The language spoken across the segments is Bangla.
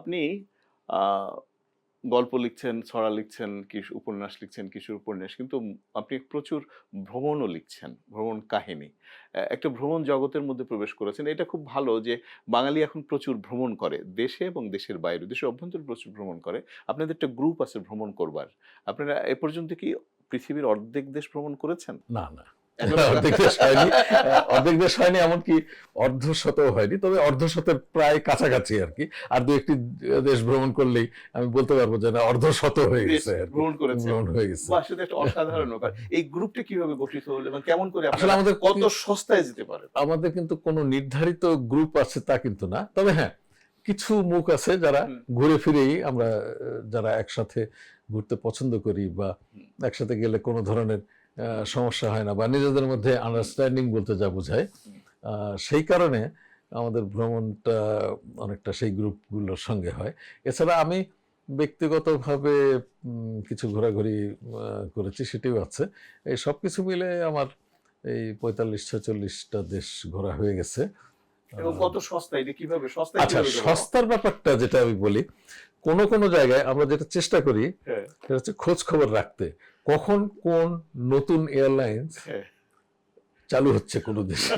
আপনি আহ, গল্প লিখছেন, ছড়া লিখছেন, উপন্যাস লিখছেন, কিশোর উপন্যাস, কিন্তু আপনি প্রচুর ভ্রমণও লিখছেন, ভ্রমণ কাহিনী। একটা ভ্রমণ জগতের মধ্যে প্রবেশ করেছেন। এটা খুব ভালো যে বাঙালি এখন প্রচুর ভ্রমণ করে, দেশে এবং দেশের বাইরে, দেশের অভ্যন্তরে প্রচুর ভ্রমণ করে। আপনাদের একটা গ্রুপ আছে ভ্রমণ করবার। আপনারা এ পর্যন্ত কি পৃথিবীর অর্ধেক দেশ ভ্রমণ করেছেন? না না, এখনো অর্ধেক দেশ হয়নি। অর্ধেক দেশ হয়নি, এমনকি অর্ধশতও হয়নি, তবে অর্ধশতের প্রায় কাছাকাছি আর কি। আর দু একটি দেশ ভ্রমণ করলেই আমি বলতে পারবো যে না, অর্ধশত হয়ে দেশ গেছে আর কি, ভ্রমণ করেছেন। ভ্রমণ হয়ে গেছে। বাহ, সেটা একটা অসাধারণ ব্যাপার। এই গ্রুপটা কিভাবে গঠিত হলো এবং কেমন করে আসলে আপনারা আমাদের কত সস্তায় যেতে পারে? আমাদের কিন্তু কোনো নির্ধারিত গ্রুপ আছে তা কিন্তু না, তবে হ্যাঁ কিছু মুখ আছে যারা হুম, ঘুরে ফিরেই আমরা যারা একসাথে ঘুরতে পছন্দ করি, বা হুম, একসাথে গেলে কোনো ধরনের সমস্যা হয় না, বা নিজেদের মধ্যে আন্ডারস্ট্যান্ডিং বলতে যা বোঝায়, হুম। সেই কারণে আমাদের ভ্রমণটা অনেকটা সেই গ্রুপগুলোর সঙ্গে হয়। এছাড়া আমি ব্যক্তিগতভাবে কিছু ঘোরাঘুরি করেছি, সেটিও আছে। এই সব কিছু মিলে আমার এই 45-46টা দেশ ঘোরা হয়ে গেছে। এবং আহ, কত সস্তা, এটা কিভাবে সস্তায় আচ্ছা, কিভাবে গেল? সস্তার ব্যাপারটা যেটা আমি বলি, কোন কোন জায়গায় আমরা যেটা চেষ্টা করি হ্যাঁ, সেটা হচ্ছে খোঁজ খবর রাখতে, কখন কোন নতুন এয়ারলাইন্স হ্যাঁ। চালু হচ্ছে কোনো দেশে,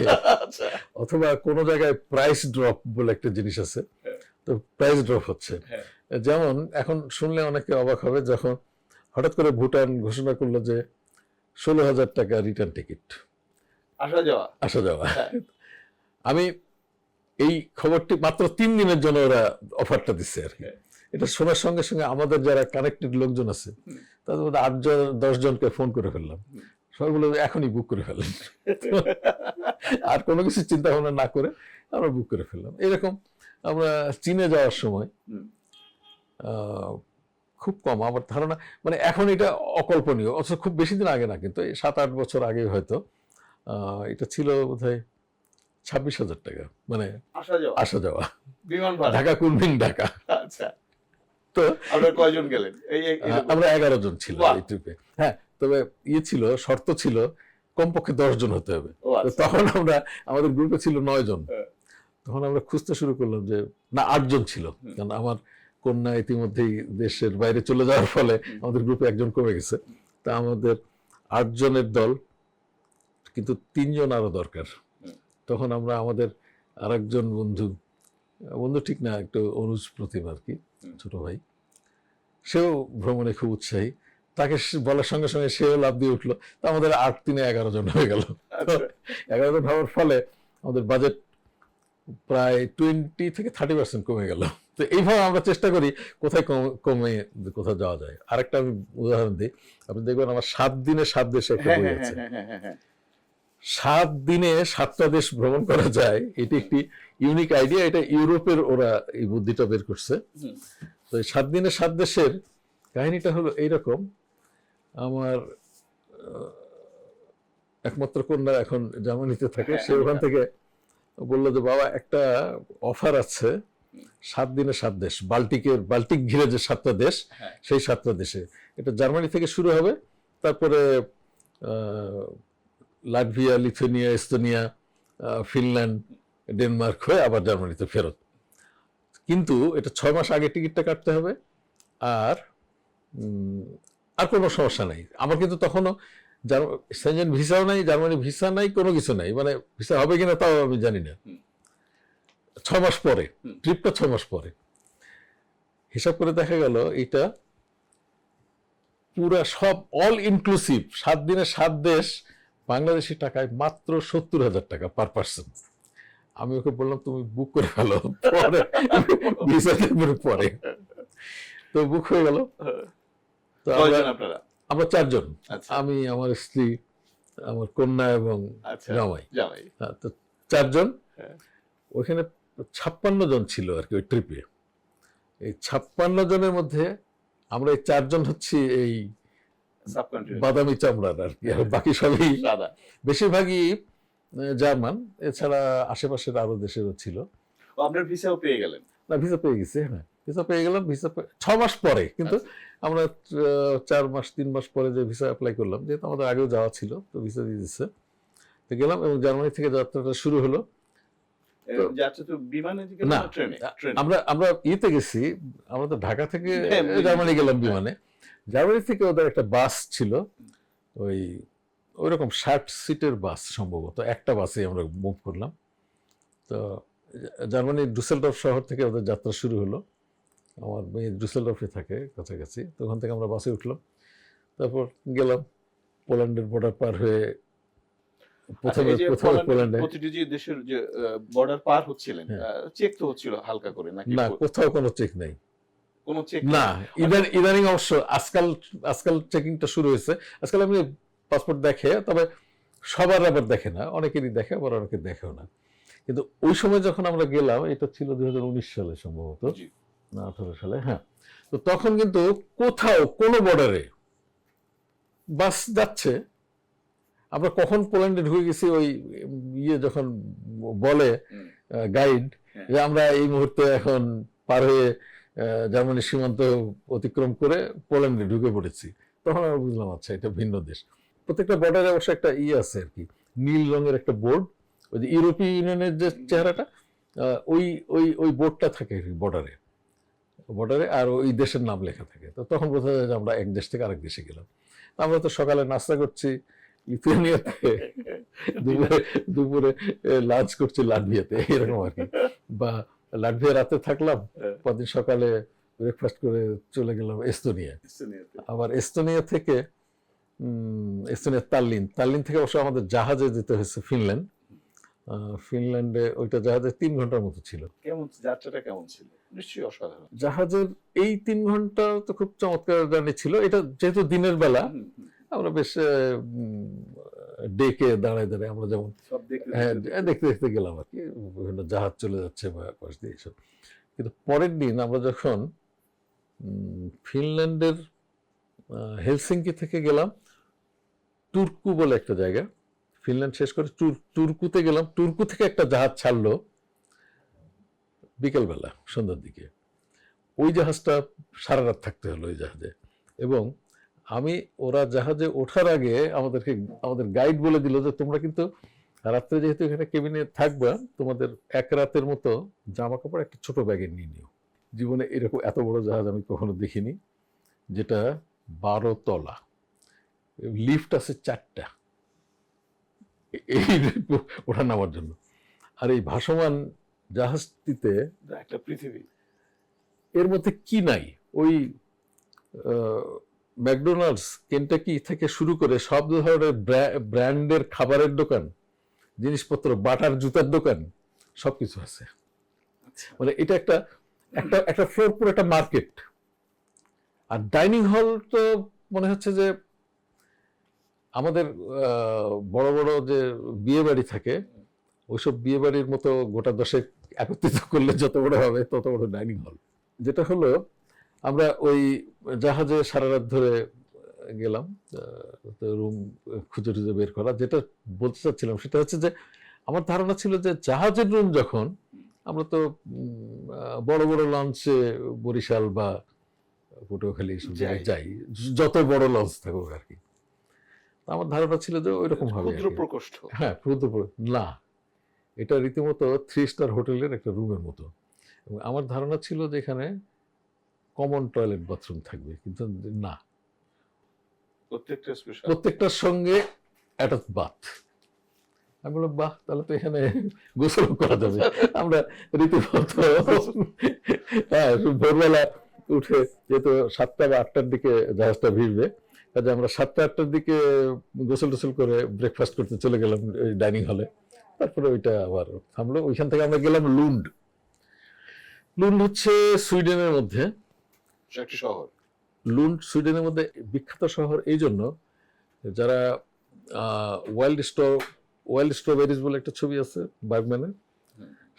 আচ্ছা। অথবা কোনো জায়গায় প্রাইস ড্রপ বলে একটা জিনিস আছে, হ্যাঁ, তো প্রাইস ড্রপ হচ্ছে। হ্যাঁ। যেমন এখন শুনলে অনেকে অবাক হবে, যখন হঠাৎ করে ভুটান ঘোষণা করলো যে 16,000 টাকা রিটার্ন টিকিট, আসা যাওয়া। আসা যাওয়া। হ্যাঁ, আমি এই খবরটি মাত্র 3 দিনের জন্য ওরা অফারটা দিচ্ছে আর কি। হ্যাঁ। এটা শোনার সঙ্গে সঙ্গে আমাদের যারা কানেক্টেড লোকজন আছে হুম, তাদের মধ্যে 8-10 জনকে ফোন করে ফেললাম, হুম। সবাই বললো যে এখনই বুক করে ফেলেন। আর কোনো কিছু চিন্তা ভাবনা না করে আমরা বুক করে ফেললাম। এরকম আমরা চীনে যাওয়ার সময় হুম, আহ, খুব কম আমার ধারণা, মানে এখন এটা অকল্পনীয়, অথচ খুব বেশি দিন আগে না, কিন্তু এই 7-8 বছর আগে হয়তো এটা ছিল বোধহয় 26,000 টাকা, মানে আসা যাওয়া, আসা যাওয়া, বিমান ভাড়া। ঢাকা কুলমিং ঢাকা। আচ্ছা। তো আপনারা কয়জন গেলেন? এরকম। আমরা 11 জন ছিলাম বাহ! এই ট্রিপে। হ্যাঁ, তবে ছিল, শর্ত ছিল কমপক্ষে 10 জন হতে হবে। ও তো আচ্ছা। তখন আমরা, আমাদের গ্রুপে ছিল 9 জন। হ্যাঁ, তখন আমরা খুঁজতে শুরু করলাম যে না, 8 জন ছিল, হুম, কারণ আমার কন্যা ইতিমধ্যেই দেশের বাইরে চলে যাওয়ার ফলে হুম, আমাদের গ্রুপে একজন কমে গেছে। তা আমাদের 8 জনের দল, কিন্তু 3 জন আরো দরকার। হুম, তখন আমরা আমাদের আরেকজন বন্ধু, বন্ধু ঠিক না, একটু অনুজ প্রতিম আর কি, হুম। ছোট ভাই, সেও ভ্রমণে খুব উৎসাহী। তাকে বলার সঙ্গে সঙ্গে সেও লাভ দিয়ে উঠলো। তো আমাদের 8-3-11 জন হয়ে গেল। তো আচ্ছা। 11 জন হওয়ার ফলে আমাদের বাজেট প্রায় 20-30% কমে গেল। তো এইভাবে আমরা চেষ্টা করি কোথায় কমে কোথাও যাওয়া যায়। আরেকটা আমি উদাহরণ দিই, আপনি দেখবেন আমার 7 দিনে 7 দেশে একটা হ্যাঁ, বই হ্যাঁ, হ্যাঁ, আছে। হ্যাঁ, হ্যাঁ, হ্যাঁ, হ্যাঁ। 7 দিনে 7টা দেশ ভ্রমণ করা যায়, এটি হুম, একটি ইউনিক আইডিয়া। এটা ইউরোপের ওরা এই বুদ্ধিটা বের করছে। হুম, তো এই 7 দিনে 7 দেশের কাহিনীটা হলো এইরকম। আমার একমাত্র কন্যা এখন জার্মানিতে থাকে, হ্যাঁ, সে আমি ওখান জানি। থেকে বললো যে বাবা, একটা অফার আছে, হুম, 7 দিনে 7 দেশ, বাল্টিক ঘিরে যে 7টা দেশ, হ্যাঁ, সেই 7টা দেশে। এটা জার্মানি থেকে শুরু হবে, তারপরে আহ, Latvia, Lithuania, Estonia, Finland, Denmark হয়ে আবার জার্মানিতে ফেরত। কিন্তু এটা 6 মাস আগে টিকিটটা কাটতে হবে। আর উম, আর কোনো সমস্যা নাই আমার, কিন্তু তখনও সেনজেন ভিসাও নাই, জার্মানি ভিসা নাই, কোনো কিছু নাই, মানে ভিসা হবে কিনা তাও আমি জানি না। হুম, 6 মাস পরে, হুম। ট্রিপটা 6 মাস পরে, হিসাব করে দেখা গেল এটা পুরা সব অল ইনক্লুসিভ 7 দিনে 7 দেশ বাংলাদেশি টাকায় মাত্র 70,000 টাকা পার পার্সন। আমি ওকে বললাম তুমি বুক করে ফেলো, পরে ভিসা দেবে পরে। তো বুক হয়ে গেল। তো আমরা কয়জন আপনারা? আমরা 4 জন, আচ্ছা, আমি, আমার স্ত্রী, আমার কন্যা এবং আচ্ছা। জামাই। জামাই। হ্যাঁ, তো 4 জন। হ্যাঁ, ওইখানে 56 জন ছিল আর কি ওই ট্রিপে। এই 56 জনের মধ্যে আমরা এই 4 জন হচ্ছি এই সাব কন্টিনেন্ট। বাদামি চামড়ার আর কি, আর বাকি সবই সাদা। বেশিরভাগই জার্মান। এছাড়া আশেপাশের আরো দেশেরও ছিল। ও, আপনার ভিসাও পেয়ে গেলেন। না, ভিসা পেয়ে গেছে, হ্যাঁ ভিসা পেয়ে গেলাম। 6 মাস পরে, কিন্তু আচ্ছা, আমরা 4-3 মাস পরে যে ভিসা অ্যাপ্লাই করলাম, যেহেতু আমাদের আগেও যাওয়া ছিল, তো ভিসা দিয়ে দিচ্ছে। তো গেলাম এবং জার্মানি থেকে যাত্রাটা শুরু হলো। তো- যাচ্ছে তো বিমানে গেলেন না, না ট্রেনে? ট্রেনে। আমরা আমরা ইয়েতে গেছি, আমরা তো ঢাকা থেকে হ্যাঁ, বুঝি, জার্মানি বুঝি। গেলাম হ্যাঁ। বিমানে। জার্মানি থেকে ওদের একটা বাস ছিল, ওই ওইরকম 60 সিটের বাস সম্ভবত, একটা বাসে আমরা মুভ করলাম। তো জার্মানির ডুসেলডর্ফ শহর থেকে ওদের যাত্রা শুরু হলো। আমার মেয়ে ডুসেলডর্ফে থাকে কাছাকাছি, তো ওখান থেকে আমরা বাসে উঠলাম, তারপর গেলাম পোল্যান্ডের বর্ডার পার হয়ে। আচ্ছা, প্রথমে এই যে প্রথমে পোল্যান্ডে, প্রতিটি যে দেশের যে বর্ডার পার হচ্ছিলেন, হ্যাঁ। চেক তো হচ্ছিল হালকা করে নাকি? না, কোথাও কোনো চেক নেই। কোনো চেক না, ইদানিং অবশ্য আজকাল আজকাল চেকিংটা শুরু হয়েছে। আজকাল আমি পাসপোর্ট দেখে, তবে সবার আবার দেখে না, অনেকেরই দেখে, আবার অনেকে দেখেও না। কিন্তু ওই সময় যখন আমরা গেলাম, এটা ছিল 2019 সালে সম্ভবত, জি। না 18 সালে, হ্যাঁ। তো তখন কিন্তু কোথাও কোনো বর্ডারে বাস যাচ্ছে। আমরা কখন পোল্যান্ডে ঢুকে গেছি, ওই ইয়ে যখন বলে হুম। গাইড হ্যাঁ। যে আমরা এই মুহূর্তে এখন পার হয়ে জার্মানির সীমান্ত অতিক্রম করে পোল্যান্ডে ঢুকে পড়েছি, তখন আমরা বুঝলাম আচ্ছা এটা ভিন্ন দেশ। প্রত্যেকটা বর্ডারে অবশ্য একটা ইয়ে আছে আর কি, নীল রঙের একটা বোর্ড, ওই যে ইউরোপীয় ইউনিয়নের যে চেহারাটা, ওই ওই ওই বোর্ডটা থাকে বর্ডারে বর্ডারে, আর ওই দেশের নাম লেখা থাকে। তো তখন বোঝা যায় যে আমরা এক দেশ থেকে আরেক দেশে গেলাম। তো আমরা তো সকালে নাস্তা করছি লিথুয়ানিয়াতে, দুপুরে দুপুরে লাঞ্চ করছি লাটভিয়াতে, এরকম আর কি। বা লাটভিয়া রাতে থাকলাম, পরদিন সকালে ব্রেকফাস্ট করে চলে গেলাম এস্তোনিয়া। এস্তোনিয়াতে। আবার এস্তোনিয়া থেকে এস্তোনিয়ার তাল্লিন থেকে অবশ্য আমাদের জাহাজে যেতে হয়েছে ফিনল্যান্ড। ফিনল্যান্ডে ওইটা জাহাজে 3 ঘন্টার মতো ছিল। কেমন যাত্রাটা কেমন ছিল? নিশ্চয়ই অসাধারণ। জাহাজের এই 3 ঘন্টা তো খুব চমৎকার জার্নি ছিল। এটা যেহেতু দিনের বেলা, হুম, হুম। আমরা বেশ ডেকে দাঁড়ায় দাঁড়ায় আমরা যেমন সব দেখতে হ্যাঁ দেখতে দেখতে দেখতে গেলাম আর কি, বিভিন্ন জাহাজ চলে যাচ্ছে বা পাশ দিয়ে এসব। কিন্তু পরের দিন আমরা যখন ফিনল্যান্ডের হেলসিঙ্কি থেকে গেলাম টুরকু বলে একটা জায়গা, ফিনল্যান্ড শেষ করে টুরকুতে গেলাম। টুরকু থেকে একটা জাহাজ ছাড়লো বিকেলবেলা সন্ধ্যার দিকে। ওই জাহাজটা সারা রাত থাকতে হলো ওই জাহাজে। এবং ওরা জাহাজে ওঠার আগে আমাদের গাইড বলে দিল যে তোমরা কিন্তু রাত্রে যেহেতু এখানে কেবিনে থাকবা, তোমাদের এক রাতের মতো জামা কাপড় একটা ছোট ব্যাগে নিয়ে নিও। জীবনে এরকম এত বড় জাহাজ আমি কখনো দেখিনি, যেটা 12 তলা, লিফট আছে 4টা এই ওঠা নামার জন্য। আর এই ভাসমান জাহাজটিতে একটা পৃথিবী। এর মধ্যে কি নাই, ওই ম্যাকডোনাল্ডস, কেন্টাকি থেকে শুরু করে সব ধরনের ব্র্যান্ডের খাবারের দোকান, জিনিসপত্র, বাটার, জুতার দোকান, সবকিছু আছে। মানে এটা একটা একটা একটা ফ্লোর পুরো একটা মার্কেট। আর ডাইনিং হল তো মনে হচ্ছে যে আমাদের বড় বড় যে বিয়ে বাড়ি থাকে, ওইসব বিয়ে বাড়ির মতো গোটা 10 একত্রিত করলে যত বড় হবে তত বড় ডাইনিং হল। যেটা হলো, আমরা ওই জাহাজে সারা রাত ধরে গেলাম, রুম খুঁজে টুজে বের করা। যেটা বলতে চাচ্ছিলাম সেটা হচ্ছে যে আমার ধারণা ছিল যে জাহাজের রুম যখন, আমরা তো বড় বড় লঞ্চে বরিশাল বা পটুয়াখালী এসব জায়গায় যাই, যত বড় লঞ্চ থাকুক আর কি। আমার ধারণা ছিল যে ওইরকম হবে, ক্ষুদ্র প্রকোষ্ঠ। হ্যাঁ না, এটা রীতিমতো 3 স্টার হোটেলের একটা রুমের মতো। এবং আমার ধারণা ছিল যে এখানে কমন টয়লেট বাথরুম থাকবে, কিন্তু না, প্রত্যেকটার সঙ্গে অ্যাটাচ বাথ। আমি বললাম বাহ, তাহলে তো এখানে গোসল করা যাবে। আমরা রীতিমতো হ্যাঁ ভোরবেলা উঠে, যেহেতু 7টা বা 8টার দিকে জাহাজটা ভিড়বে, কাজে আমরা 7টা 8টার দিকে গোসল টোসল করে ব্রেকফাস্ট করতে চলে গেলাম ওই ডাইনিং হলে। তারপরে ওইটা আবার থামলো। ওইখান থেকে আমরা গেলাম লুন্ড। লুন্ড হচ্ছে সুইডেনের মধ্যে একটি শহর। লুন্ড সুইডেনের মধ্যে বিখ্যাত শহর এই জন্য, যারা ওয়াইল্ড স্ট্রবেরিজ বলে একটা ছবি আছে বার্গম্যানের,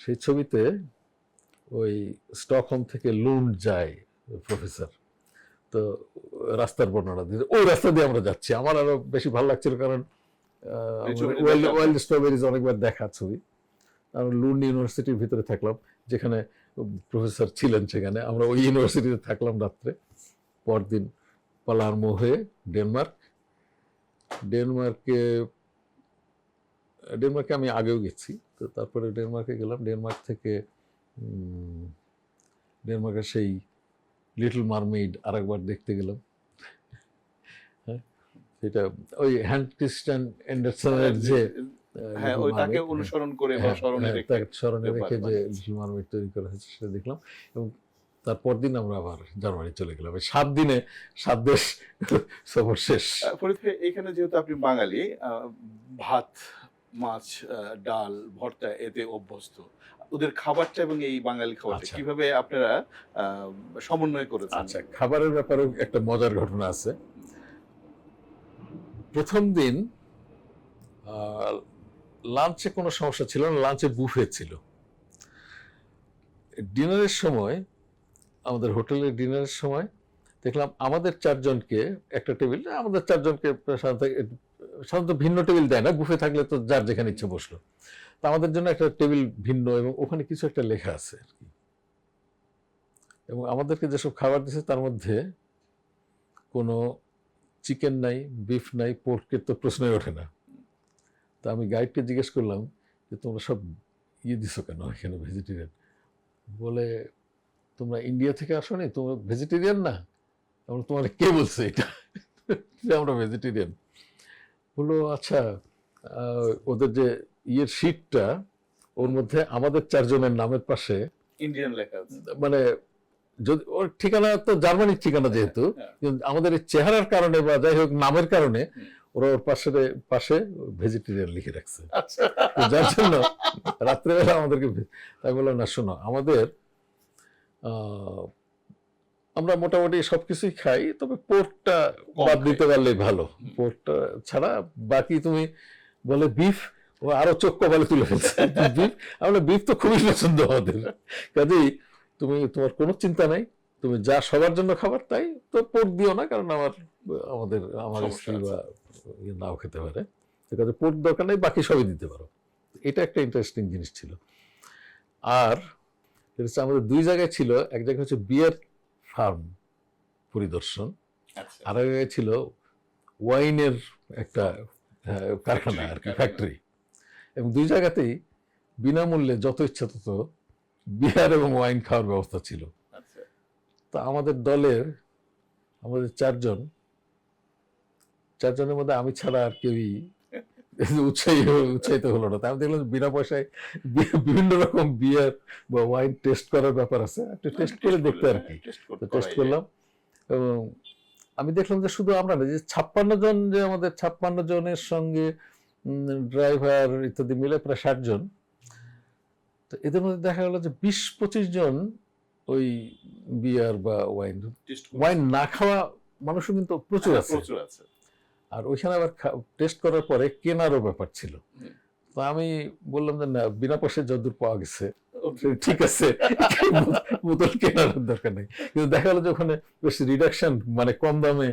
সেই ছবিতে ওই স্টকহোম থেকে লুন্ড যায় প্রফেসর, তো রাস্তার বর্ণনা দিয়ে ওই রাস্তা দিয়ে আমরা যাচ্ছি। আমার আরো বেশি ভালো লাগছিল, কারণ ওয়াইল্ড স্ট্রবেরিজ অনেকবার দেখা ছবি। আমরা লুন্ড ইউনিভার্সিটির ভিতরে থাকলাম, যেখানে প্রফেসর ছিলেন, সেখানে আমরা ওই ইউনিভার্সিটিতে থাকলাম রাত্রে। পরদিন পালারমো হয়ে ডেনমার্কে ডেনমার্কে আমি আগেও গেছি, তো তারপরে ডেনমার্কে গেলাম। ডেনমার্ক থেকে ডেনমার্কের সেই লিটল মারমেইড আরেকবার দেখতে গেলাম। হ্যাঁ, সেটা ওই হ্যান্স ক্রিস্টিয়ান অ্যান্ডারসনের যে হ্যাঁ, লিটল ওই তাকে মারমেইড, অনুসরণ করে বা স্মরণে রেখে তাকে স্মরণে রেখে যে বানিয়েছে। লিটল মারমেইড তৈরি করা হয়েছে সেটা দেখলাম। এবং তারপর দিন আমরা আবার জার্মানি চলে গেলাম। এই 7 দিনে 7 দেশ সফর শেষ। ফরিদ ভাই, এখানে যেহেতু আপনি বাঙালি, ভাত, মাছ, ডাল, ভর্তা এতে অভ্যস্ত, ওদের খাবারটা এবং এই বাঙালি খাবারটা আচ্ছা। কিভাবে আপনারা সমন্বয় করেছেন? আচ্ছা, খাবারের ব্যাপারেও একটা মজার ঘটনা আছে। প্রথম দিন লাঞ্চে কোনো সমস্যা ছিল না, লাঞ্চে বুফে ছিল। ডিনারের সময়, আমাদের হোটেলের ডিনারের সময় দেখলাম আমাদের 4 জনকে একটা টেবিল, আমাদের 4 জনকে সাধারণত ভিন্ন টেবিল দেয় না, বুফে থাকলে তো যার যেখানে ইচ্ছে বসলো। তো আমাদের জন্য একটা টেবিল ভিন্ন, এবং ওখানে কিছু একটা লেখা আছে আর কি। এবং আমাদেরকে যেসব খাবার দিয়েছে তার মধ্যে কোনো চিকেন নাই, বিফ নাই, পোর্কের তো প্রশ্নই ওঠে না। তা আমি গাইডকে জিজ্ঞেস করলাম যে তোমরা সব দিছো কেন এখানে, ভেজিটেরিয়ান? বলে, তোমরা ইন্ডিয়া থেকে আসোনি, তোমরা ভেজিটেরিয়ান না? আমরা, তোমার কে বলছে এটা যে আমরা ভেজিটেরিয়ান? বললো, আচ্ছা, ওদের যে শিটটা, ওর মধ্যে আমাদের 4 জনের নামের পাশে ইন্ডিয়ান লেখা আছে। মানে যদি ওর ঠিকানা তো জার্মানির ঠিকানা যেহেতু, কিন্তু আমাদের এই চেহারার কারণে বা যাই হোক নামের কারণে ওরা ওর পাশে ভেজিটেরিয়ান লিখে রাখছে। আচ্ছা, তো যার জন্য রাত্রেবেলা আমাদেরকে, তাই বললাম, না শোনো, আমাদের আমরা মোটামুটি সবকিছুই খাই, তবে পোর্কটা বাদ দিতে পারলেই ভালো। পোর্কটা ছাড়া বাকি তুমি, বলে বিফ, ও আরো চোখ কপালে তুলে ফেলছে। বিফ, আমরা বিফ তো খুবই পছন্দ আমাদের, কাজেই তুমি, তোমার কোনো চিন্তা নাই, তুমি যা সবার জন্য খাবার তাই, তো পোর্ক দিও না, কারণ আমার স্ত্রী বা নাও খেতে পারে, কাজে পোর্ক দরকার নেই, বাকি সবই দিতে পারো। এটা একটা ইন্টারেস্টিং জিনিস ছিল। আর আমাদের 2 জায়গায় ছিল, এক জায়গায় হচ্ছে বিয়ার ফার্ম পরিদর্শন, আর এক জায়গায় ছিল ওয়াইনের একটা কারখানা আর কি, ফ্যাক্টরি। এবং 2 জায়গাতেই বিনামূল্যে যত ইচ্ছা তত বিয়ার এবং ওয়াইন খাওয়ার ব্যবস্থা ছিল। তা আমাদের দলের, আমাদের 4 জনের মধ্যে আমি ছাড়া আর কেউই উৎসাহিত হলো না। তাই আমি দেখলাম বিনা পয়সায় বিভিন্ন রকম বিয়ার বা ওয়াইন টেস্ট করার ব্যাপার আছে, একটা টেস্ট করে দেখতে আর কি। টেস্ট করলাম, এবং আমি দেখলাম যে শুধু আমরা না, যে 56 জন, যে আমাদের 56 জনের সঙ্গে ড্রাইভার ইত্যাদি মিলে প্রায় 60 জন, তো এদের মধ্যে দেখা গেল যে 20-25 জন ওই বিয়ার বা ওয়াইন না খাওয়া মানুষও কিন্তু প্রচুর আছে। আর ওইখানে আবার টেস্ট করার পরে কেনারও ব্যাপার ছিল। তো আমি বললাম যে না, বিনা পয়সায় যতদূর পাওয়া গেছে ঠিক আছে, বোতল কেনার দরকার নেই। কিন্তু দেখা গেলো যে ওখানে বেশ রিডাকশন, মানে কম দামে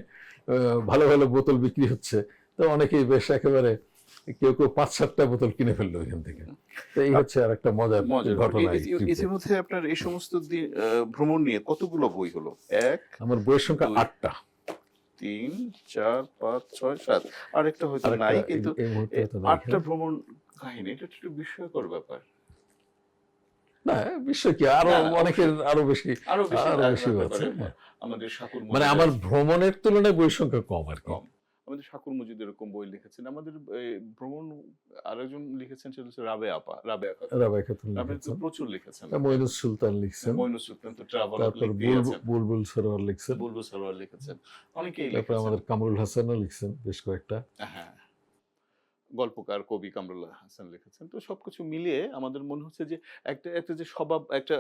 ভালো ভালো বোতল বিক্রি হচ্ছে, তো অনেকেই বেশ একেবারে কেউ 5-7টা বোতল কিনে ফেললো ওইখান থেকে। তো এই হচ্ছে আর একটা মজার ঘটনা। ইতিমধ্যে আপনার এই সমস্ত ভ্রমণ নিয়ে কতগুলো বই হলো? আমার বইয়ের সংখ্যা 8টা। 3, 4, 5, 6, 7, আরেকটা হয়তো নাই, কিন্তু 8টা ভ্রমণ কাহিনী, এটা একটু বিস্ময়কর ব্যাপার না? বিষয় কি, আরো অনেকের আরো বেশি আছে। আমাদের শাকুর, মানে আমার ভ্রমণের তুলনায় বই সংখ্যা কম আর কি। আমাদের শাকুর মজিদ এরকম বই লিখেছেন। আমাদের ভ্রমণ আরেকজন লিখেছেন, সেটা হচ্ছে রাবেয়া খাতুন প্রচুর লিখেছেন। মইনুস সুলতান লিখছেন, তো ট্রাভেল, তারপর বুলবুল সরোয়ার লিখছেন, অনেকেই তারপর আমাদের কামরুল হাসানও লিখছেন বেশ কয়েকটা। হ্যাঁ, গল্পকার কবি কামরুল হাসান লিখেছেন। তো সবকিছু মিলিয়ে আমাদের মনে হচ্ছে যে একটা যে স্বভাব, একটা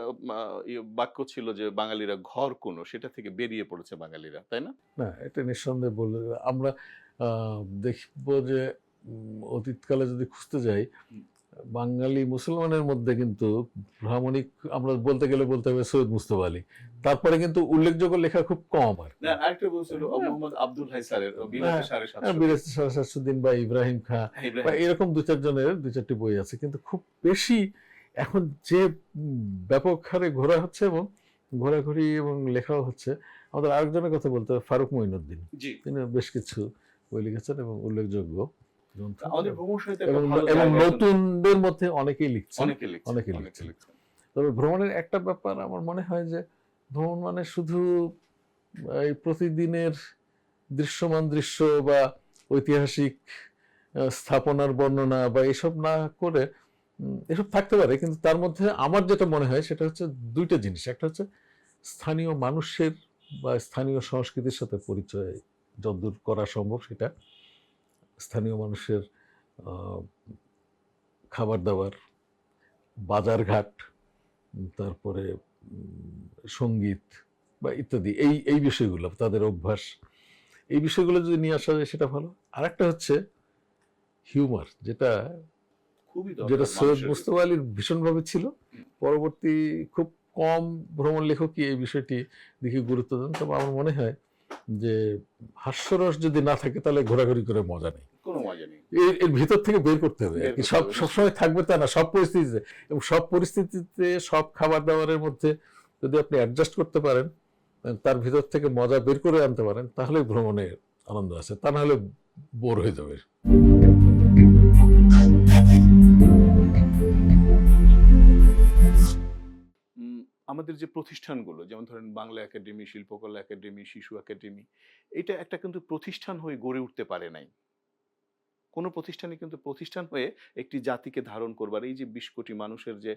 বাক্য ছিল যে বাঙালিরা ঘর কোনো, সেটা থেকে বেরিয়ে পড়েছে বাঙালিরা, তাই না? না, এটা নিঃসন্দেহে বলে আমরা দেখব যে অতীতকালে যদি খুঁজতে যাই, বাঙালি মুসলমানের মধ্যে কিন্তু ভ্রামণিক আমরা বলতে হবে সৈয়দ মুস্তফা আলী, তারপরে কিন্তু উল্লেখযোগ্য লেখা খুব কম আর কি। আরেকটা বলছিল মোহাম্মদ আব্দুল হাই স্যারের বিরাতে 750 দিন, বা ইব্রাহিম খাঁ, বা এরকম 2-4 জনের 2-4টি বই আছে, কিন্তু খুব বেশি এখন যে ব্যাপক হারে ঘোরা হচ্ছে এবং ঘোরাঘুরি এবং লেখাও হচ্ছে। আমাদের আরেকজনের কথা বলতে হবে, ফারুক মঈনুদ্দিন, তিনি বেশ কিছু বই লিখেছেন এবং উল্লেখযোগ্য। গ্রন্থ আমাদের ভ্রমণ সাহিত্যে এবং একটা ভালো এবং জায়গা কিন্তু নতুনদের মধ্যে অনেকেই লিখছেন। অনেকে লিখছেন, অনেকে অনেকে লিখছেন। লিখছেন। তবে ভ্রমণের একটা ব্যাপার আমার মনে হয় যে ভ্রমণ মানে শুধু এই প্রতিদিনের দৃশ্যমান দৃশ্য বা ঐতিহাসিক স্থাপনার বর্ণনা বা এসব না করে এসব থাকতে পারে, কিন্তু তার মধ্যে আমার যেটা মনে হয় সেটা হচ্ছে দুইটা জিনিস। একটা হচ্ছে স্থানীয় মানুষের বা স্থানীয় সংস্কৃতির সাথে পরিচয় যতদূর করা সম্ভব সেটা, স্থানীয় মানুষের আহ, খাবার দাবার, বাজারঘাট, তারপরে সঙ্গীত বা ইত্যাদি, এই এই বিষয়গুলো, তাদের অভ্যাস, এই বিষয়গুলো যদি নিয়ে আসা যায় সেটা ভালো। আরেকটা হচ্ছে হিউমার, যেটা খুবই যেটা দরকার সৈয়দ মানুষের মুস্তফা আলীর ভীষণভাবে ছিল। পরবর্তী খুব কম ভ্রমণ লেখকই এই বিষয়টি দিকে গুরুত্ব দেন। তবে আমার মনে হয় যে হাস্যরস যদি না থাকে তাহলে ঘোরাঘুরি করে মজা নেই। কোনো মজা নেই। এর এর ভিতর থেকে বের করতে হবে আর বের কি। করতে সব হবে, সবসময় থাকবে তা না, সব পরিস্থিতিতে, এবং সব পরিস্থিতিতে সব খাবার দাবারের মধ্যে যদি আপনি অ্যাডজাস্ট করতে পারেন, তার ভিতর থেকে মজা বের করে আনতে পারেন, তাহলে ভ্রমণে আনন্দ আছে, তা না হলে বোর হয়ে যাবে। উম, আমাদের যে প্রতিষ্ঠানগুলো যেমন ধরেন বাংলা একাডেমি, শিল্পকলা একাডেমি, শিশু একাডেমি, এটা একটা কিন্তু প্রতিষ্ঠান হয়ে গড়ে উঠতে পারে নাই। কোনো প্রতিষ্ঠানই কিন্তু প্রতিষ্ঠান হয়ে একটি জাতিকে ধারণ করবার, এই যে ২০ কোটি মানুষের যে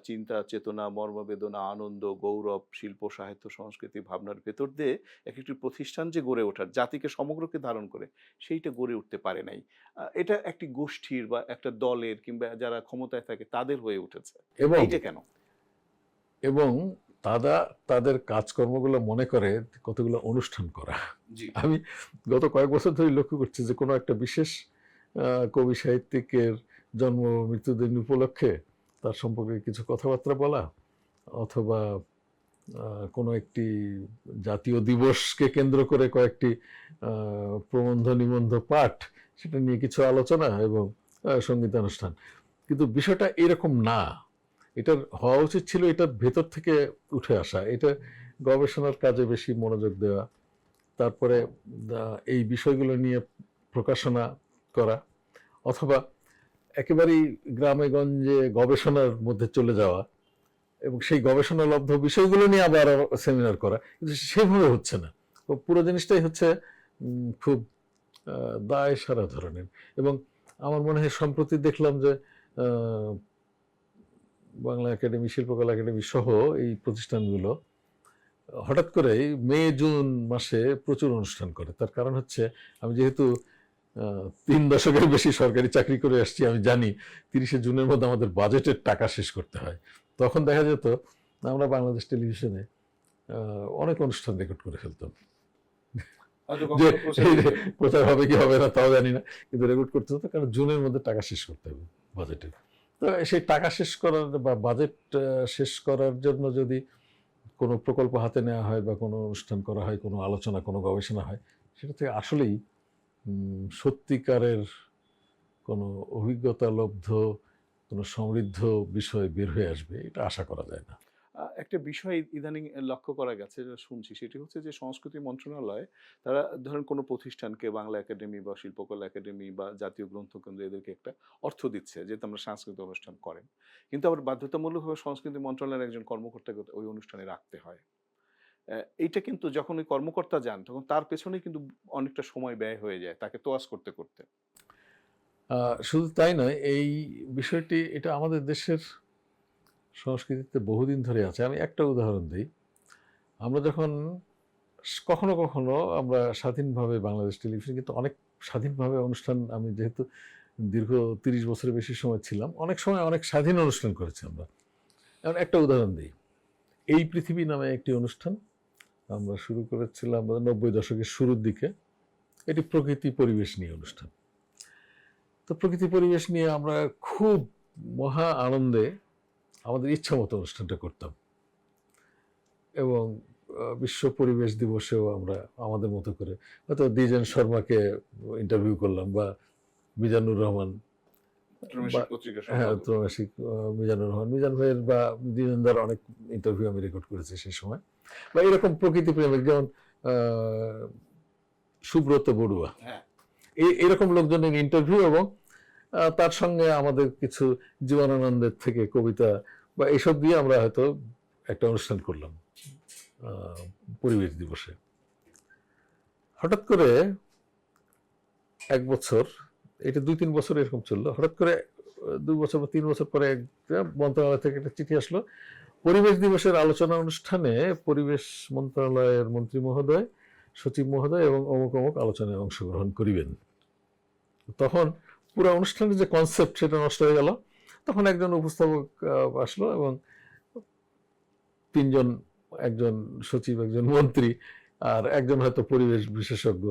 চিন্তা চেতনা, মর্মবেদনা, আনন্দ, গৌরব, শিল্প সাহিত্য সংস্কৃতি ভাবনার ভেতর দিয়ে এক একটি প্রতিষ্ঠান যে গড়ে ওঠার, জাতিকে সমগ্রকে ধারণ করে, সেইটা গড়ে উঠতে পারে নাই। এটা একটি গোষ্ঠীর বা একটা দলের কিংবা যারা ক্ষমতায় থাকে তাদের হয়ে উঠেছে। এবং এইটা কেন? এবং তারা তাদের কাজকর্মগুলো মনে করে কতগুলো অনুষ্ঠান করা। জি। আমি গত কয়েক বছর ধরে লক্ষ্য করছি যে কোনো একটা বিশেষ কবি সাহিত্যিকের জন্ম মৃত্যুদিন উপলক্ষে তার সম্পর্কে কিছু কথাবার্তা বলা, অথবা কোনো একটি জাতীয় দিবসকে কেন্দ্র করে কয়েকটি প্রবন্ধ নিবন্ধ পাঠ, সেটা নিয়ে কিছু আলোচনা এবং সঙ্গীতানুষ্ঠান। কিন্তু বিষয়টা এরকম না। এটার হওয়া উচিত ছিল এটার ভেতর থেকে উঠে আসা, এটা গবেষণার কাজে বেশি মনোযোগ দেওয়া, তারপরে এই বিষয়গুলো নিয়ে প্রকাশনা করা, অথবা একেবারেই গ্রামে গঞ্জে গবেষণার মধ্যে চলে যাওয়া এবং সেই গবেষণালব্ধ বিষয়গুলো নিয়ে আবার সেমিনার করা, কিন্তু সেভাবে হচ্ছে না। তো পুরো জিনিসটাই হচ্ছে খুব দায় সারা ধরনের। এবং আমার মনে হয় সম্প্রতি দেখলাম যে বাংলা একাডেমি, শিল্পকলা একাডেমি সহ এই প্রতিষ্ঠানগুলো হঠাৎ করে মে জুন মাসে প্রচুর অনুষ্ঠান করে। তার কারণ হচ্ছে, আমি যেহেতু ৩ দশকের বেশি সরকারি চাকরি করে আসছি, আমি জানি ৩০শে জুনের মধ্যে আমাদের বাজেটের টাকা শেষ করতে হয়। তখন দেখা যেত আমরা বাংলাদেশ টেলিভিশনে অনেক অনুষ্ঠান রেকর্ড করে ফেলতাম, যে প্রচার হবে কি হবে না তাও জানি না, কিন্তু রেকর্ড করতে হতো, কারণ জুনের মধ্যে টাকা শেষ করতে হবে বাজেটের। তো সেই টাকা শেষ করার বা বাজেট শেষ করার জন্য যদি কোনো প্রকল্প হাতে নেওয়া হয় বা কোনো অনুষ্ঠান করা হয়, কোনো আলোচনা, কোনো গবেষণা হয়, সেটা থেকে আসলেই সত্যিকারের কোনো অভিজ্ঞতালব্ধ কোনো সমৃদ্ধ বিষয় বের হয়ে আসবে, এটা আশা করা যায় না। একটা বিষয় ইদানিং লক্ষ্য করা গেছে, যেটা শুনছি, সেটি হচ্ছে যে সংস্কৃতি মন্ত্রণালয় তারা ধরেন কোনো প্রতিষ্ঠানকে, বাংলা একাডেমি বা শিল্পকলা একাডেমি বা জাতীয় গ্রন্থকেন্দ্র, এদেরকে একটা অর্থ দিচ্ছে যেহেতু আমরা সাংস্কৃতিক অনুষ্ঠান করেন, কিন্তু আবার বাধ্যতামূলকভাবে সংস্কৃতি মন্ত্রণালয়ের একজন কর্মকর্তাকে ওই অনুষ্ঠানে রাখতে হয়। এইটা কিন্তু যখন ওই কর্মকর্তা যান তখন তার পেছনে কিন্তু অনেকটা সময় ব্যয় হয়ে যায় তাকে তোয়াজ করতে করতে। শুধু তাই নয়, এই বিষয়টি এটা আমাদের দেশের সংস্কৃতিতে বহুদিন ধরে আছে। আমি একটা উদাহরণ দিই। আমরা যখন কখনো কখনো আমরা স্বাধীনভাবে, বাংলাদেশ টেলিভিশন কিন্তু অনেক স্বাধীনভাবে অনুষ্ঠান, আমি যেহেতু দীর্ঘ ৩০ বছরের বেশি সময় ছিলাম, অনেক সময় অনেক স্বাধীন অনুষ্ঠান করেছি আমরা। এমন একটা উদাহরণ দিই, এই পৃথিবী নামে একটি অনুষ্ঠান আমরা শুরু করেছিলাম ৯০ দশকের শুরুর দিকে। এটি প্রকৃতি পরিবেশ নিয়ে অনুষ্ঠান। তো প্রকৃতি পরিবেশ নিয়ে আমরা খুব মহা আনন্দে আমাদের ইচ্ছা মতো অনুষ্ঠানটা করতাম, এবং বিশ্ব পরিবেশ দিবসেও আমরা আমাদের মতো করে হয়তো দ্বিজেন শর্মাকে ইন্টারভিউ করলাম, বা মিজানুর রহমান, হ্যাঁ ত্রৈমাসিক মিজানুর রহমান, মিজান ভাইয়ের বা দ্বিজেনদার অনেক ইন্টারভিউ আমি রেকর্ড করেছি সেই সময়। বা এরকম প্রকৃতি প্রেমিক যেমন সুব্রত বড়ুয়া, এরকম লোকজনের ইন্টারভিউ এবং তার সঙ্গে আমাদের কিছু জীবনানন্দের থেকে কবিতা বা এইসব দিয়ে আমরা হয়তো একটা অনুষ্ঠান করলাম পরিবেশ দিবসে। হঠাৎ করে এক বছর, এটা 2-3 বছর এরকম চললো, হঠাৎ করে 2 বছর বা 3 বছর পরে একটা মন্ত্রণালয় থেকে একটা চিঠি আসলো, পরিবেশ দিবসের আলোচনা অনুষ্ঠানে পরিবেশ মন্ত্রণালয়ের মন্ত্রী মহোদয়, সচিব মহোদয় এবং অমুক অমুক আলোচনায় অংশগ্রহণ করিবেন। তখন পুরো অনুষ্ঠানের যে কনসেপ্ট সেটা নষ্ট হয়ে গেল। তখন একজন উপস্থাপক আসলো এবং 3 জন, একজন সচিব, একজন মন্ত্রী আর একজন হয়তো পরিবেশ বিশেষজ্ঞ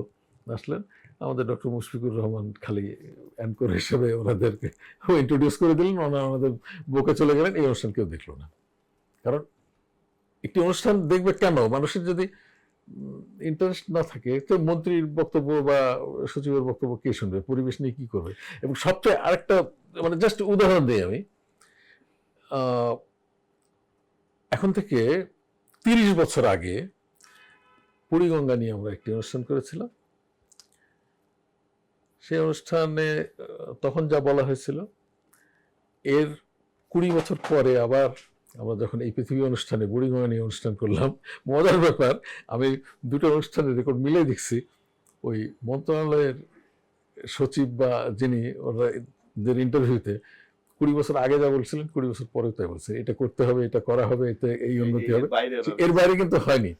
আসলেন। আমাদের ডক্টর মুশফিকুর রহমান খালি অ্যাঙ্কর হিসেবে ওনাদেরকে ইন্ট্রোডিউস করে দিলেন, ওনারা আমাদের বুকে চলে গেলেন। এই অনুষ্ঠান কেউ দেখলো না, কারণ একটি অনুষ্ঠান দেখবে কেন? মানুষের যদি ইন্টারেস্ট না থাকে তো মন্ত্রীর বক্তব্য বা সচিবের বক্তব্য কে শুনবে? পরিবেশ নিয়ে কি করবে? এবং সবচেয়ে আরেকটা, মানে জাস্ট উদাহরণ দিই আমি, এখন থেকে 30 বছর আগে বুড়িগঙ্গা নিয়ে আমরা একটি অনুষ্ঠান করেছিলাম। সেই অনুষ্ঠানে তখন যা বলা হয়েছিল, এর 20 বছর পরে আবার আমরা যখন এই পৃথিবী অনুষ্ঠানে বুড়িগঙ্গা নিয়ে অনুষ্ঠান করলাম, মজার ব্যাপার, আমি দুটো অনুষ্ঠানের রেকর্ড মিলে দেখছি। ওই মন্ত্রণালয়ের সচিব বা যিনি ওদের ইন্টারভিউতে 20 বছর আগে যা বলছিলেন 20 বছর পরেও তাই বলছে, এটা করতে হবে, এটা করা হবে, এতে এই উন্নতি হবে। এর বাইরে কিন্তু হয়নি।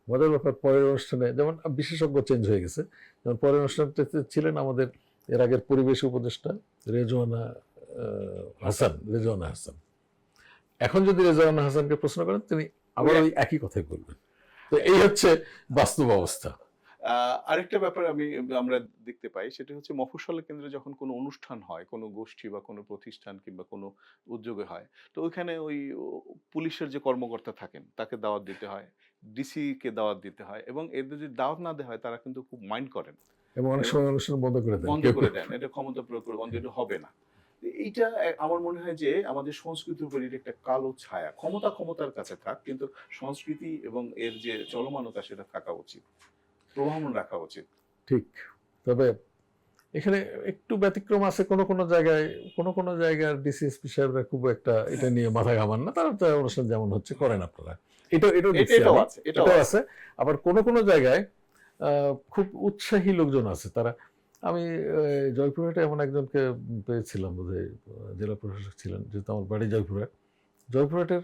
মজার ব্যাপার, পরের অনুষ্ঠানে যেমন বিশেষজ্ঞ চেঞ্জ হয়ে গেছে। যেমন পরের অনুষ্ঠানটাতে ছিলেন আমাদের এর আগের পরিবেশ উপদেষ্টা রেজওয়ানা হাসান। এখন যদি রেজওয়ানা হাসানকে প্রশ্ন করেন, তিনি আবার ওই একই কথাই বলবেন। তো এই হচ্ছে বাস্তব অবস্থা। আরেকটা ব্যাপার আমরা দেখতে পাই, সেটা হচ্ছে মফস্বল কেন্দ্রে যখন কোনো অনুষ্ঠান হয়, কোনো গোষ্ঠী বা কোনো প্রতিষ্ঠান কিংবা কোনো উদ্যোগে হয়, তো ওইখানে ওই পুলিশের যে কর্মকর্তা থাকেন তাকে দাওয়াত দিতে হয়, ডিসি কে দাওয়াত দিতে হয়, এবং এদের যদি দাওয়াত না দেওয়া হয় তারা কিন্তু খুব মাইন্ড করেন এবং অনেক সময় অনুষ্ঠান বন্ধ করে দেন। এটা ক্ষমতা প্রয়োগ করে বন্ধ, এটা হবে না। এইটা আমার মনে হয় যে আমাদের সংস্কৃতির উপর এটা একটা কালো ছায়া। ক্ষমতার কাছে থাক, কিন্তু সংস্কৃতি এবং এর যে চলমানতা সেটা থাকা উচিত, প্রভাবন রাখা উচিত। ঠিক। তবে এখানে একটু ব্যতিক্রম আছে, কোনো জায়গার ডিসিএসপি সাহেবরা খুব একটা এটা নিয়ে মাথা ঘামান না, তারা তো অনুষ্ঠান যেমন হচ্ছে করেন আপনারা। এটাও আছে। আবার কোনো জায়গায় খুব উৎসাহী লোকজন আছে। তারা, আমি জয়পুরহাটে এমন একজনকে পেয়েছিলাম, বোধহয় জেলা প্রশাসক ছিলেন, যেহেতু আমার বাড়ি জয়পুরহাটের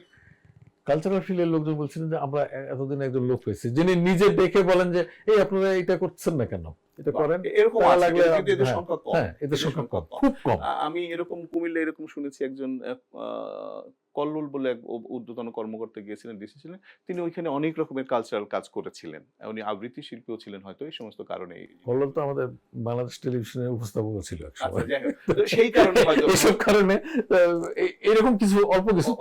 কালচারাল ফিল্ডের লোকজন বলছিলেন যে আমরা এতদিন একজন লোক পেয়েছি যিনি নিজে ডেকে বলেন যে এই আপনারা এটা করছেন না কেন, এটা করেন, এরকম লাগলে এদের সংখ্যা কম। এদের সংখ্যা খুব কম। আমি এরকম কুমিল্লা এরকম শুনেছি, একজন কল্লোল বলে এক ঊর্ধ্বতন কর্মকর্তা গিয়েছিলেন, ডিসি ছিলেন, তিনি ওইখানে অনেক রকমের কালচারাল কাজ করেছিলেন, উনি আবৃত্তি শিল্পীও ছিলেন হয়তো, এই সমস্ত কারণে। কল্লোল তো আমাদের বাংলাদেশ টেলিভিশনের উপস্থাপক ছিল সেই কারণে এইসব কারণে এরকম কিছু অল্প কিছু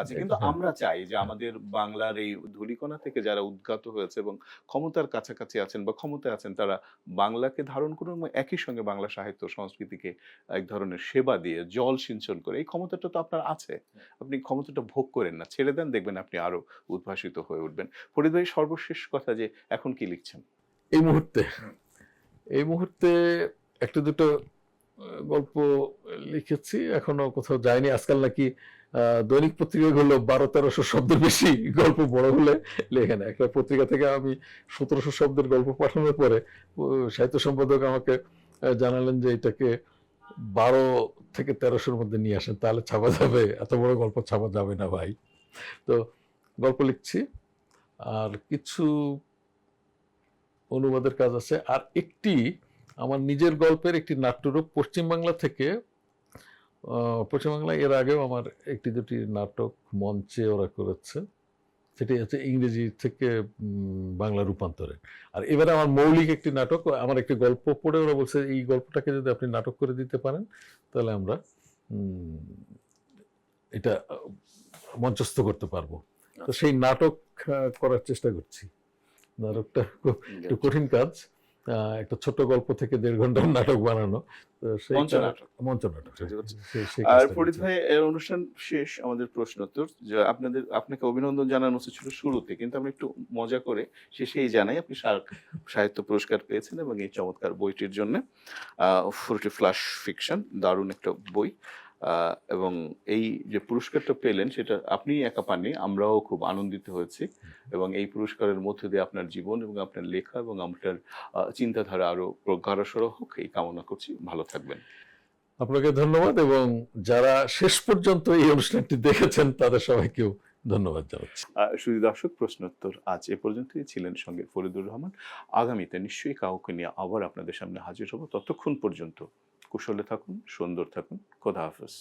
আছে। কিন্তু আমরা চাই যে আমাদের বাংলার এই ধূলিকণা থেকে যারা উদ্গাত হয়েছে এবং ক্ষমতার কাছাকাছি আছেন বা ক্ষমতায় আছেন, তারা বাংলাকে ধারণ করুন এবং একই সঙ্গে বাংলা সাহিত্য সংস্কৃতিকে এক ধরনের সেবা দিয়ে জল সিঞ্চন করে। এই ক্ষমতাটা তো আপনার আছে, আপনি ক্ষমতাটা ভোগ করেন না, ছেড়ে দেন, দেখবেন আপনি আরো উদ্ভাসিত হয়ে উঠবেন। ফরিদ ভাই, সর্বশেষ কথা, যে এখন কি লিখছেন এই মুহূর্তে একটা দুটো গল্প লিখেছি, এখনো কোথাও যায়নি। আজকাল নাকি দৈনিক পত্রিকা গুলো 1200-1300 শব্দের বেশি গল্প বড় হলে লেখে না। একটা পত্রিকা থেকে আমি 1700 শব্দের গল্প পাঠানোর পরে সাহিত্য সম্পাদক আমাকে জানালেন যে এটাকে 12 থেকে 1300-র মধ্যে নিয়ে আসেন, তাহলে ছাপা যাবে, এত বড় গল্প ছাপা যাবে না ভাই। তো গল্প লিখছি, আর কিছু অনুবাদের কাজ আছে, আর একটি আমার নিজের গল্পের একটি নাট্যরূপ পশ্চিমবাংলা এর আগেও আমার একটি দুটি নাটক মঞ্চে ওরা করেছে, সেটি হচ্ছে ইংরেজি থেকে বাংলা রূপান্তরে। আর এবারে আমার মৌলিক একটি নাটক, আমার একটি গল্প পড়ে ওরা বলছে এই গল্পটাকে যদি আপনি নাটক করে দিতে পারেন তাহলে আমরা এটা মঞ্চস্থ করতে পারবো। তো সেই নাটক করার চেষ্টা করছি। নাটকটা একটু কঠিন কাজ, একটা ছোট গল্প থেকে 1.5 ঘন্টার নাটক বানানো, তো মঞ্চ সেইটা নাটক। মঞ্চ নাটক, বুঝতে পারছি। সেই আর কাজটা ফরিদ করেছি। ভাই, এর অনুষ্ঠান শেষ, আমাদের প্রশ্নোত্তর। যে আপনাকে অভিনন্দন জানানো উচিত ছিল শুরুতে, কিন্তু আমরা একটু মজা করে শেষেই জানাই আপনি সাহিত্য পুরস্কার পেয়েছেন এবং এই চমৎকার বইটির জন্য। ফ্রুটি ফ্লাশ ফিকশন দারুণ একটা বই। এবং এই যে পুরস্কারটা পেলেন সেটা আপনি একা পাননি, আমরাও খুব আনন্দিত হয়েছি। এবং এই পুরস্কারের মধ্যে দিয়ে আপনার জীবন এবং আপনার লেখা এবং আপনার চিন্তাধারা আরো প্রগাঢ়সর হোক, এই কামনা করছি। ভালো থাকবেন। আপনাকে ধন্যবাদ, এবং যারা শেষ পর্যন্ত এই অনুষ্ঠানটি দেখেছেন তাদের সবাইকেও ধন্যবাদ জানাচ্ছি। শুধু দর্শক, প্রশ্নোত্তর আজ এ পর্যন্তই। ছিলেন সঙ্গে ফরিদুর রহমান। আগামীতে নিশ্চয়ই কাউকে নিয়ে আবার আপনাদের সামনে হাজির হব। ততক্ষণ পর্যন্ত কুশলে থাকুন, সুন্দর থাকুন। খোদা হাফেজ।